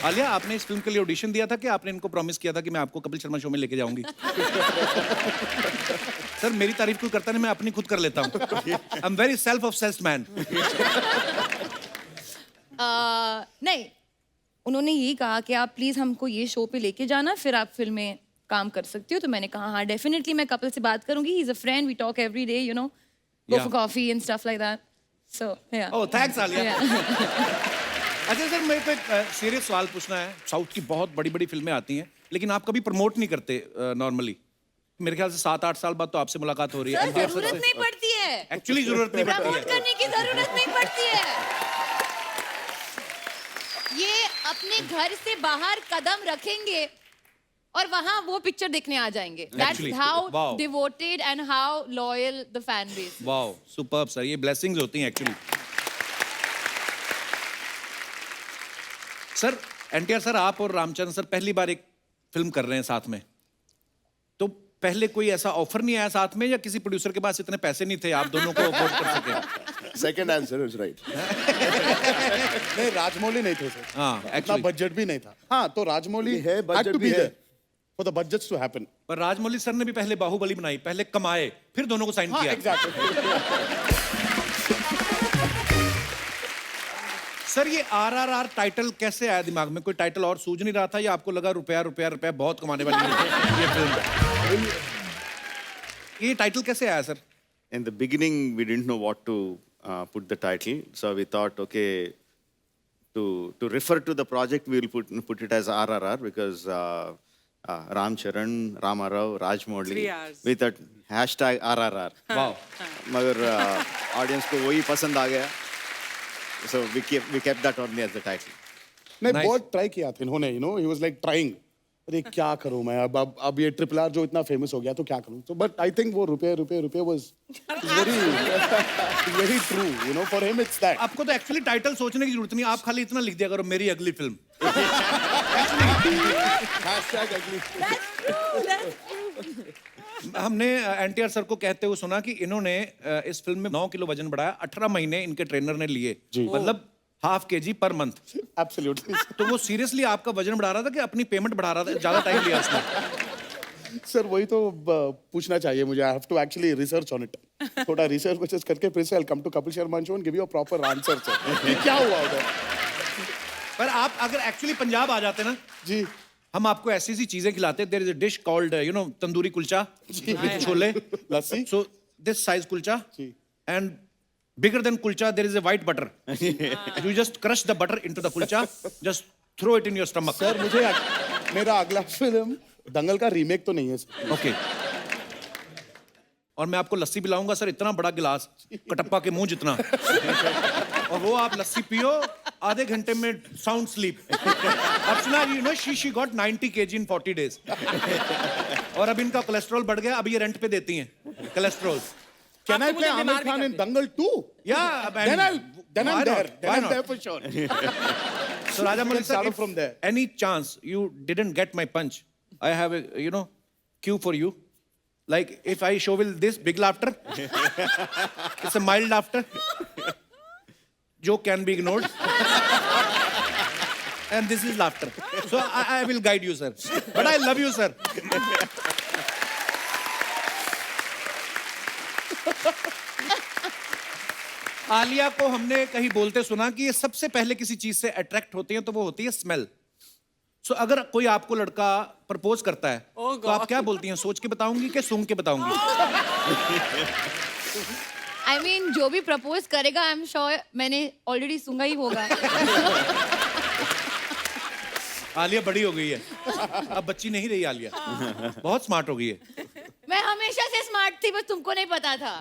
आलिया, आपने इस फिल्म के लिए ऑडिशन दिया था कि आपने इनको प्रॉमिस किया था कि मैं आपको कपिल शर्मा शो में लेके जाऊंगी? सर, मेरी तारीफ कोई करता नहीं, मैं अपनी खुद कर लेता हूँ। I am very self obsessed man. नहीं, उन्होंने यही कहा कि आप प्लीज हमको ये शो पे लेके जाना, फिर आप फिल्म में काम कर सकती हो। तो मैंने कहा हाँ डेफिनेटली, मैं कपिल से बात करूंगी। He is a friend, we talk every day, you know, go for coffee and stuff like that. So yeah. Oh, thanks Alia. अच्छा सर, मेरे को एक सीरियस सवाल पूछना है। साउथ की बहुत बड़ी बड़ी फिल्में आती हैं, लेकिन आप कभी प्रमोट नहीं करते नॉर्मली। मेरे ख्याल से 7-8 साल बाद तो आपसे मुलाकात हो रही है। सर, जरूरत नहीं पड़ती है। एक्चुअली जरूरत नहीं पड़ती प्रमोट है। करने की जरूरत नहीं पड़ती है। ये अपने घर से बाहर कदम रखेंगे और वहां वो पिक्चर देखने आ जाएंगे। Actually, That's how wow. devoted and how loyal the fan base. Wow, superb sir, ये ब्लेसिंग्स होती हैं एक्चुअली। सर, एनटीआर सर, आप और रामचंद्र सर पहली बार एक फिल्म कर रहे हैं साथ में, तो पहले कोई ऐसा ऑफर नहीं आया साथ में, या किसी प्रोड्यूसर के पास इतने पैसे नहीं थे आप दोनों को अफोर्ड कर सके? Second answer is right. नहीं, राजमौली नहीं थे सर। हाँ, इतना actually. बजट भी नहीं था। हाँ, तो राजमौली है, budget had to भी be है। there for the budgets to happen। पर राजमौली सर ने भी पहले बाहुबली बनाई, पहले कमाए, फिर दोनों को साइन हाँ, किया। एग्जैक्टली। सर, ये RRR टाइटल कैसे आया दिमाग में? कोई टाइटल और सूझ नहीं रहा था, या आपको लगा रुपया रुपया रुपया बहुत कमाने वाली है ये फिल्म? ये टाइटल कैसे आया sir? In the beginning, we didn't know what to put the title, so we thought, okay, to refer to the project, we will put it as RRR because Ram Charan, Rama Rao, Rajmouli 3 hours. with that hashtag RRR. Wow, मगर audience को वही पसंद आ गया, so we kept that only as the title. नहीं, Nice. बहुत try किया था इन्होंने, you know, he was like trying. अरे क्या करूं मैं, अब ये RRR जो इतना फेमस हो गया तो क्या करूं। तो बट आई थिंक वो रुपए was very true, you know, for him it's that. आपको तो एक्चुअली टाइटल सोचने की जरूरत नहीं, आप खाली इतना लिख दिया करो, मेरी अगली फिल्म। हैशटैग अगली। हमने एनटीआर सर को कहते हुए सुना कि इन्होंने इस फिल्म में 9 किलो वजन बढ़ाया, 18 महीने इनके ट्रेनर ने लिए, मतलब ½ kg पर मंथ। एब्सोल्युटली। तो वो सीरियसली आपका वजन बढ़ा रहा था कि अपनी पेमेंट बढ़ा रहा था? ज्यादा टाइम लिया उसने? सर, वही तो पूछना चाहिए मुझे। I have to actually research on it. थोड़ा रिसर्च करके फिर से I will come to Kapil Sharma show and give you a proper answer sir कि क्या हुआ उधर। पर आप अगर एक्चुअली पंजाब आ जाते ना जी, हम आपको ऐसी ऐसी चीजें खिलाते। There is a dish called you know tandoori kulcha with chole, lassi. So this size kulcha, जी। And bigger than kulcha there is a white butter. You just crush the butter into the kulcha, just throw it in your stomach. Sir, मुझे मेरा अगला film दंगल का remake तो नहीं है sir. Okay. और मैं आपको लस्सी पिलाऊंगा सर, इतना बड़ा गिलास, कटप्पा के मुंह जितना, और वो आप लस्सी पियो, आधे घंटे में साउंड स्लीप। अब सुना, you know, she got 90 kg in 40 days. और अब इनका कोलेस्ट्रॉल बढ़ गया, अब ये रेंट पे देती हैं कोलेस्ट्रॉल। Can I तो play मुझे Amir बीमार Khan भी in कर Dangal 2? Yeah, Then I'm there. Then Why I'm not? there for sure. So Raja Malik start sir, off from there. any chance you didn't get my punch, I have a, you know, cue for you. Like if I show will this big laughter, it's a mild laughter. Joke can be ignored. And this is laughter. So I will guide you, sir. But I love you, sir. Alia को हमने कहीं बोलते सुना कि ये सबसे पहले किसी चीज से अट्रैक्ट होती हैं, तो वो होती है स्मेल। सो अगर कोई आपको लड़का प्रपोज करता है तो आप क्या बोलती हैं? सोच के बताऊंगी कि सूंघ के बताऊंगी? I mean, जो भी प्रपोज करेगा आई एम श्योर मैंने ऑलरेडी सुना ही होगा। आलिया बड़ी हो गई है, अब बच्ची नहीं रही आलिया, बहुत स्मार्ट हो गई है। मैं हमेशा से स्मार्ट थी, बस तुमको नहीं पता था।